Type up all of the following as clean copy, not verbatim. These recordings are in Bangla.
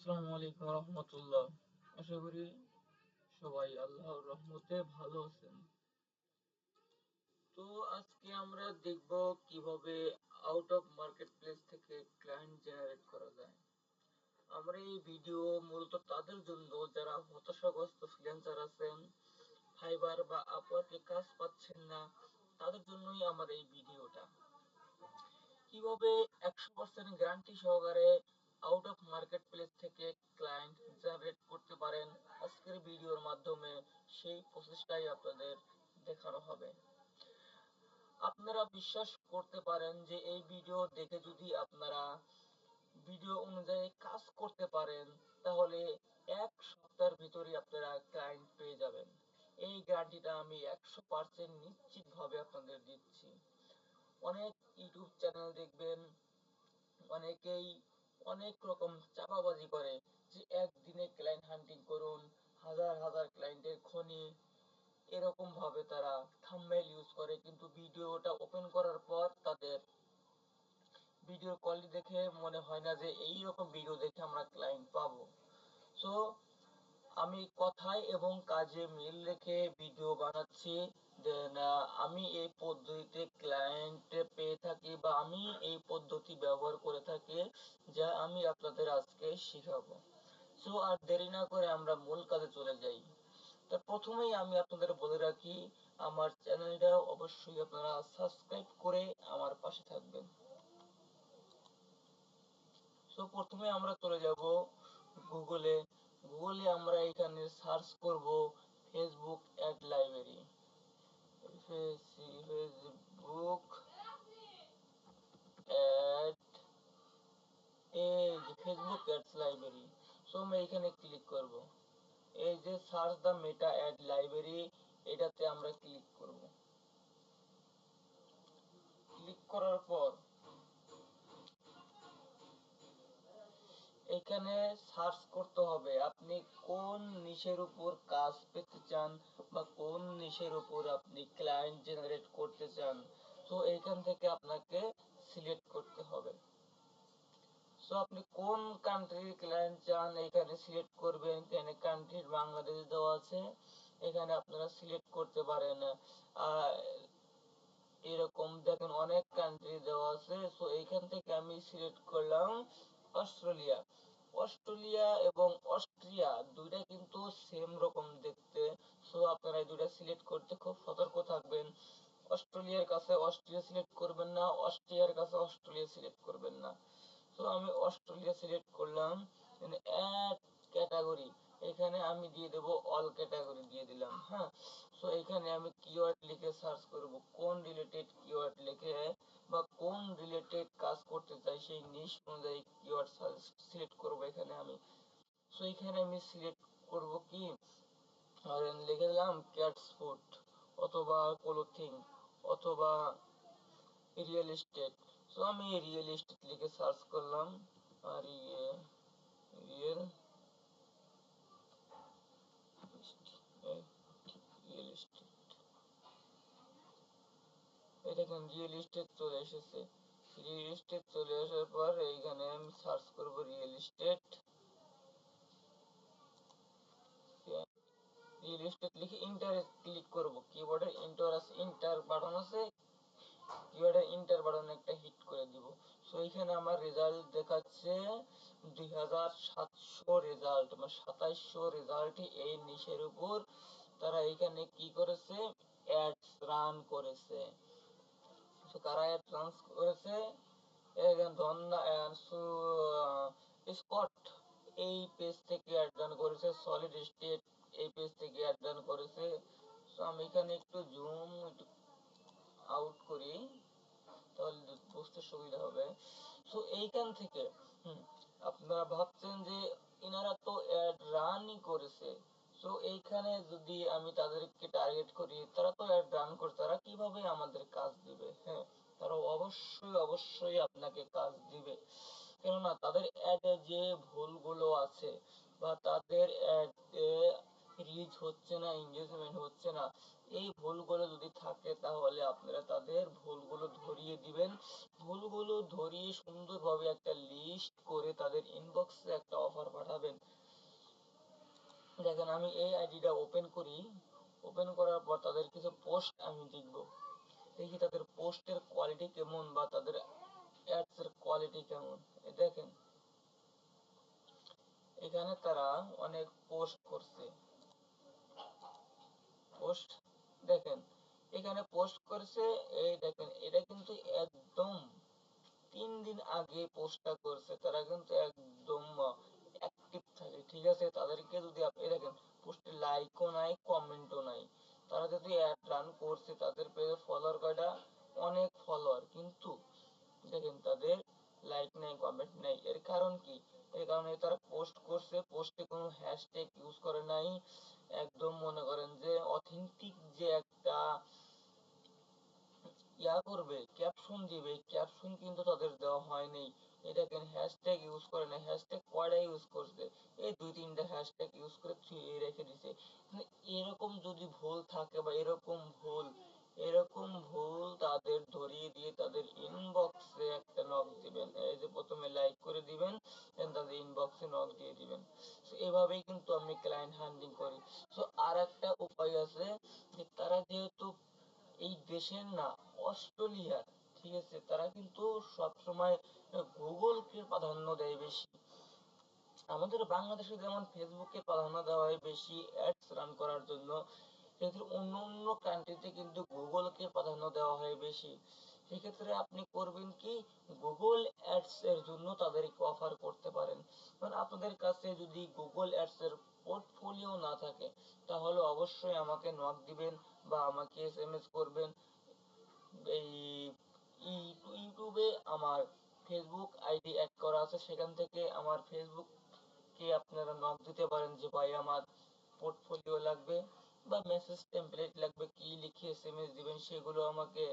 আসসালামু আলাইকুম রহমতুল্লাহ। আশা করি সবাই আল্লাহর রহমতে ভালো আছেন। তো আজকে আমরা দেখব কিভাবে আউট অফ মার্কেট প্লেস থেকে ক্লায়েন্ট জেনারেট করা যায়। আমরা এই ভিডিও মূলত তাদের জন্য যারা হতাশাগ্রস্ত ফ্রিল্যান্সার আছেন, ফাইবার বা আপওয়ার্কে কাজ পাচ্ছেন না, তাদের জন্যই আমার এই ভিডিওটা। কিভাবে 100% গ্যারান্টি সহকারে আউট অফ মার্কেট প্লেস থেকে ক্লায়েন্ট জেনারেট করতে পারেন, আজকের ভিডিওর মাধ্যমে সেই প্রসেসটাই আপনাদের দেখানো হবে। আপনারা বিশ্বাস করতে পারেন যে এই ভিডিও দেখে যদি আপনারা ভিডিও অনুযায়ী কাজ করতে পারেন, তাহলে 1 সপ্তাহের ভিতরেই আপনারা ক্লায়েন্ট পেয়ে যাবেন। এই গ্যারান্টিটা আমি 100% নিশ্চিত ভাবে আপনাদের দিচ্ছি। অনেক ইউটিউব চ্যানেল দেখবেন, অনেকেই অনেক রকম চাপাবাজি করে যে একদিনে ক্লায়েন্ট হান্টিং করুন, হাজার হাজার ক্লায়েন্টের খনি, এরকম ভাবে তারা থাম্বনেইল ইউজ করে, কিন্তু ভিডিওটা ওপেন করার পর তাদের ভিডিওর কোয়ালিটি দেখে মনে হয় না যে এই রকম ভিডিও দেখে আমরা ক্লায়েন্ট পাবো। সো আমি কথায় এবং কাজে মিল রেখে ভিডিও বানাচ্ছি। দেন আমি এই পদ্ধতিতে ক্লায়েন্ট পেয়ে থাকি বা আমি এই পদ্ধতি ব্যবহার করে থাকি, যা আমি আপনাদের আজকে শিখাবো। সো আর দেরি না করে আমরা মূল কাজে চলে যাই। তো প্রথমেই আমি আপনাদের বলে রাখি, আমার চ্যানেলটা অবশ্যই আপনারা সাবস্ক্রাইব করে আমার পাশে থাকবেন। সো প্রথমে আমরা চলে যাব গুগলে। গুগলে আমরা এখানে সার্চ করব Facebook ad library. Facebook ad, এই যে ফেসবুক অ্যাডস লাইব্রেরি। সো আমরা এখানে ক্লিক করব। এই যে search the meta add library, এটাতে আমরা ক্লিক করব। ক্লিক করার পর এখানে সার্চ করতে হবে আপনি কোন নিশের উপর কাজ পেতে চান বা কোন নিশের উপর আপনি ক্লায়েন্ট জেনারেট করতে চান। তো এইখান থেকে আপনাকে সিলেক্ট করতে হবে। সো আপনি কোন কান্ট্রির ক্লায়েন্ট চান এখানে সিলেক্ট করবেন। এখানে কান্ট্রির বাংলাদেশ দেওয়া আছে, এখানে আপনারা সিলেক্ট করতে পারেন। এরকম দেখেন অনেক কান্ট্রি দেওয়া আছে। সো এইখান থেকে আমি সিলেক্ট করলাম অস্ট্রেলিয়া। অস্ট্রেলিয়া এবং অস্ট্রিয়া দুইটা কিন্তু সেম রকম দেখতে। সো আপনারা এই দুইটা সিলেক্ট করতে খুব সতর্ক থাকবেন। অস্ট্রেলিয়ার কাছে অস্ট্রিয়া সিলেক্ট করবেন না, অস্ট্রিয়ার কাছে অস্ট্রেলিয়া সিলেক্ট করবেন না। তো আমি অস্ট্রেলিয়া সিলেক্ট করলাম। অ্যাড ক্যাটাগরি, এখানে আমি দিয়ে দেব অল ক্যাটাগরি দিয়ে দিলাম। হ্যাঁ, সো এখানে আমি কিওয়ার্ড লিখে সার্চ করব, কোন রিলেটেড কিওয়ার্ড লিখে বা কোন রিলেটেড কাজ করতে চাই সেই নিশ অনুযায়ী কিওয়ার্ড সিলেক্ট করব এখানে আমি। সো এখানে আমি সিলেক্ট করব কি, লিখে দিলাম ক্যাটস ফুড অথবা ক্লোথিং অথবা রিয়েল এস্টেট। সো আমি রিয়েল এস্টেট লিখে সার্চ করলাম। আর রিয়েল রিয়েল এস্টেট, এই দেখেন রিয়েল এস্টেট চলে এসেছে। রিয়েল এস্টেট চলে আসার পর এইখানে আমি সার্চ করব রিয়েল এস্টেট। রিয়েল এস্টেট লিখে ইন্টারে ক্লিক করব। কিবোর্ডের ইন্টার বাটন আছে, কিবোর্ডের ইন্টার বাটনে একটা হিট করে দিব। সো এখানে আমার রেজাল্ট দেখাচ্ছে 2700 রেজাল্ট, মানে 2700 রেজাল্ট এই নিশের উপর তারা এখানে কি করেছে, অ্যাডস রান করেছে। সো কারা অ্যাড রান করেছে, ধন্যা স্কট এই পেজ থেকে অ্যাড রান করেছে, সলিড স্টেট এই পেজ থেকে অ্যাড রান করেছে। সো আমি এখানে একটু জুম একটু আউট করি, তাহলে বুঝতে সুবিধা হবে। সো এইখান থেকে আপনারা ভাবছেন যে এনারা তো অ্যাড রানই করেছে, সো এইখানে যদি আমি তাদেরকে টার্গেট করি, তারা তো অ্যাড রান করছে, তারা কিভাবে আমাদের কাজ দিবে? হ্যাঁ, তারা অবশ্যই অবশ্যই আপনাকে কাজ দিবে। কেননা তাদের অ্যাডে যে ভুলগুলো আছে বা তাদের অ্যাডে রিচ হচ্ছে না, এঙ্গেজমেন্ট হচ্ছে না, এই ভুলগুলো যদি থাকে তাহলে আপনারা তাদের ভুলগুলো ধরিয়ে দিবেন। ভুলগুলো ধরিয়ে সুন্দরভাবে একটা লিস্ট করে তাদের ইনবক্সে একটা অফার পাঠাবেন। দেখেন আমি এই আইডিটা ওপেন করি, ওপেন করার পর তাদের কিছু পোস্ট আমি দেখব, দেখি তাদের পোস্টের কোয়ালিটি কেমন বা তাদের অ্যাডস এর কোয়ালিটি কেমন। দেখেন এখানে তারা অনেক পোস্ট করছে, পোস্ট দেখেন এখানে পোস্ট করেছে। এই দেখেন এটা কিন্তু একদম 3 দিন আগে পোস্টটা করছে, তারা কিন্তু একদম অ্যাক্টিভ থাকে, ঠিক আছে। তাদেরকে যদি আপনি দেখেন পোস্টে লাইকও নাই, কমেন্টও নাই, তারা যদি অ্যাড রান করছে, তাদের পেজে ফলোয়ার কয়টা, অনেক ফলোয়ার, কিন্তু দেখেন তাদের লাইক নেই, কমেন্ট নেই। এর কারণ কি? এর কারণে তারা পোস্ট করছে, পোস্টে কোনো হ্যাশট্যাগ ইউজ করে নাই, একদম মনে করেন যে অথেন্টিক যে একটা করবে, ক্যাপশন দিবে, ক্যাপশন কিন্তু তাদের দেওয়া হয়নি। এটা কেন হ্যাশট্যাগ ইউজ করে না, হ্যাশট্যাগ কয়টা ইউজ করছে, এই 2-3টা হ্যাশট্যাগ ইউজ করে থুয়ে রেখে দিছে। মানে এরকম যদি ভুল থাকে বা এরকম ভুল তাদের ধরিয়ে দিয়ে তাদের ইনবক্সে একটা নক দিবেন। এই যে প্রথমে লাইক করে দিবেন, দেন তাদের ইনবক্সে নক দিয়ে দিবেন। এভাবেই কিন্তু আমি ক্লায়েন্ট হান্টিং করি। আর একটা উপায় আছে যে তারা যেহেতু এই দেশের না, অস্ট্রেলিয়ার, ঠিক আছে, তারা কিন্তু সবসময় গুগলকে প্রাধান্য দেয় বেশি। আমাদের বাংলাদেশে যেমন ফেসবুকে প্রাধান্য দেওয়া হয় বেশি অ্যাডস রান করার জন্য, সেক্ষেত্রে অন্য অন্য কান্ট্রিতে কিন্তু গুগলকে প্রাধান্য দেওয়া হয় বেশি। সেক্ষেত্রে আপনি করবেন কি, গুগল অ্যাডস এর জন্য তাদেরকে অফার করতে পারেন। কারণ আপনাদের কাছে যদি গুগল অ্যাডস এর পোর্টফোলিও না থাকে, তাহলে অবশ্যই আমাকে নক দিবেন বা আমাকে এসএমএস করবেন। এই ইউটিউবে আমার ফেসবুক আইডি অ্যাড করা আছে, সেখান থেকে আমার ফেসবুক কে আপনারা নক দিতে পারেন যে ভাই আমার পোর্টফোলিও লাগবে বা মেসেজ টেমপ্লেট লাগবে, কি লিখে এসএমএস দিবেন সেগুলো আমাকে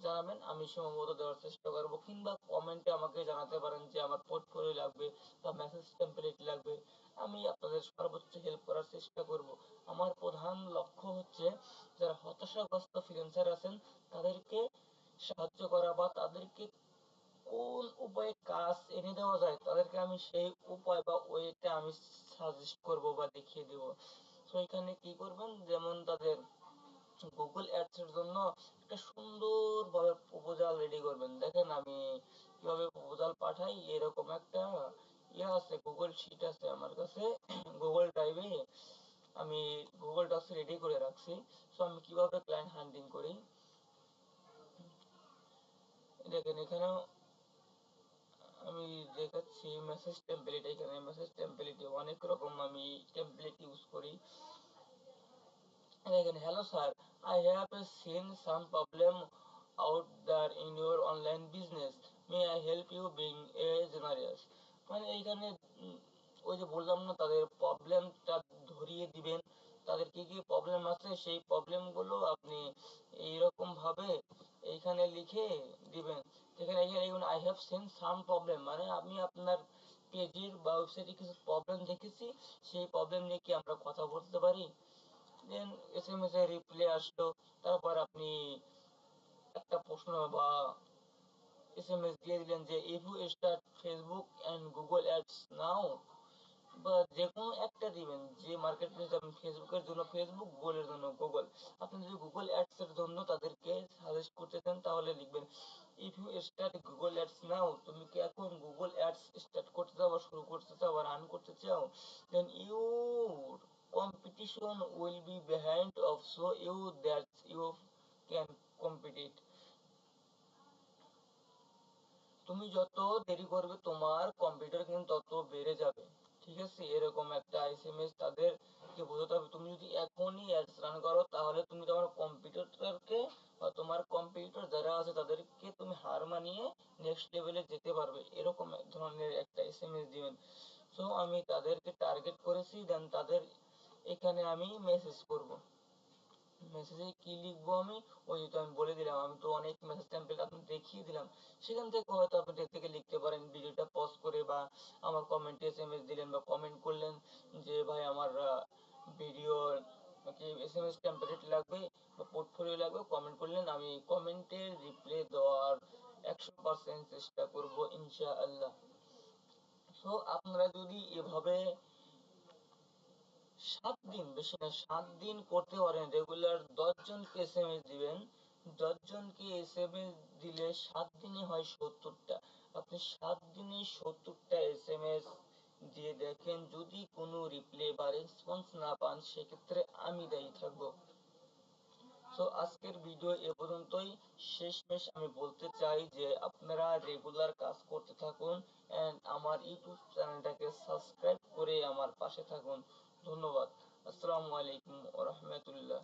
জানাবেন, আমি সম্ভবত দেওয়ার চেষ্টা করব। কিংবা কমেন্টে আমাকে জানাতে পারেন যে আমার পোর্টফোলিও লাগবে বা মেসেজ টেমপ্লেট লাগবে, আমি আপনাদের সর্বোচ্চ হেল্প করার চেষ্টা করব। আমার প্রধান লক্ষ্য হচ্ছে যারা হতাশাগ্রস্ত ফ্রিল্যান্সার আছেন তাদেরকে সাহায্য করা বা তাদেরকে কোন উপায়ে কাজ এনে দেওয়া যায়, তাদেরকে আমি সেই উপায় বা ওয়েটা আমি সাজেস্ট করব বা দেখিয়ে দেব। তো এখানে কি করবেন, যেমন তাদের গুগল অ্যাডস এর জন্য একটা সুন্দরভাবে প্রপোজাল রেডি করবেন। দেখেন আমি কিভাবে প্রপোজাল পাঠাই, এরকম একটা আছে, গুগল শিট আছে আমার কাছে, গুগল ড্রাইভে আমি গুগল ডক্স রেডি করে রাখছি। তো আমি কিভাবে ক্লায়েন্ট হান্টিং করি দেখেন, এখানেও আমি দেখাচ্ছি মেসেজ টেমপ্লেট। এখানে মেসেজ টেমপ্লেটে অনেক রকম আমি টেমপ্লেট ইউজ করি। দেখেন, hello sir, I have seen some problem out there in your online business, may I help you being a generous. মানে এইখানে ওই যে বললাম না, তাদের প্রবলেমটা ধরিয়ে দিবেন, তাদের কি কি প্রবলেম আছে সেই প্রবলেমগুলো আপনি এইরকম ভাবে এইখানে লিখে দিবেন। যেখানে এখানে I have seen some problem, মানে আমি আপনার পেজের বা ওয়েবসাইটে কিছু প্রবলেম দেখেছি, সেই প্রবলেম নিয়ে কি আমরা কথা বলতে পারি। দেন এসএমএস এ রিপ্লাই আসলো, তারপর আপনি একটা প্রশ্ন বা এসএমএস দিয়ে দিলেন যে if you start Facebook and Google ads now, বা যে কোনো একটা দিবেন, যে মার্কেট প্লেস আপনি ফেসবুকের জন্য ফেসবুক, গুগলের জন্য গুগল। আপনি যদি গুগল অ্যাডস এর জন্য তাদেরকে সাজেস্ট করতে চান তাহলে লিখবেন if you start Google ads now, তুমি কি এখন গুগল অ্যাডস স্টার্ট করতে চাও বা শুরু করতে চাও বা রান করতে চাও, then you competition will be behind of, so you that you can compete. তুমি যত দেরি করবে তোমার কম্পিউটার কিন্তু তত বেড়ে যাবে, ঠিক আছে। এরকম একটা এসএমএস তাদেরকে বোঝাতে হবে। তুমি যদি এখনই অ্যাডস রান করো তাহলে তুমি তোমার কম্পিউটারকে বা তোমার কম্পিউটার যারা আছে তাদেরকে তুমি হার মানিয়ে নেক্সট লেভেলে যেতে পারবে, এরকম এক ধরনের একটা এসএমএস দিবেন। সো আমি তাদেরকে টার্গেট করেছি, দেন তাদের এখানে আমি মেসেজ করব। মেসেজে কি লিখবো আমি, ওই তো আমি বলে দিলাম, আমি তো অনেক মেসেজ টেমপ্লেট আপনাকে দেখিয়ে দিলাম। সেখান থেকে হয়তো আপনি থেকে লিখতে পারেন ভিডিওটা পজ করে, বা আমার কমেন্টে এসএমএস দিলেন বা কমেন্ট করলেন যে ভাই আমার ভিডিও নাকি এসএমএস টেমপ্লেট লাগবে বা পোর্টফোলিও লাগবে কমেন্ট করলেন, আমি কমেন্টের রিপ্লাই দেওয়ার 100% চেষ্টা করব ইনশাআল্লাহ। সো আপনারা যদি এভাবে 7 দিন, বেশি না 7 দিন করতে পারেন, রেগুলার 10 জনকে এসএমএস দিবেন, 10 জনকে এসএমএস দিলে 7 দিনে হয় 70টা। আপনি 7 দিনে 70টা এসএমএস দিয়ে দেখেন, যদি কোনো রিপ্লাই বা রেসপন্স না পান সেক্ষেত্রে আমি দায়ী থাকবো। তো আজকের ভিডিও এ পর্যন্তই। শেষমেশ আমি বলতে চাই যে আপনারা রেগুলার কাজ করতে থাকুন এন্ড আমার ইউটিউব চ্যানেলটাকে সাবস্ক্রাইব করে আমার পাশে থাকুন। ধন্যবাদ। আসসালামু আলাইকুম ওয়া রাহমাতুল্লাহ।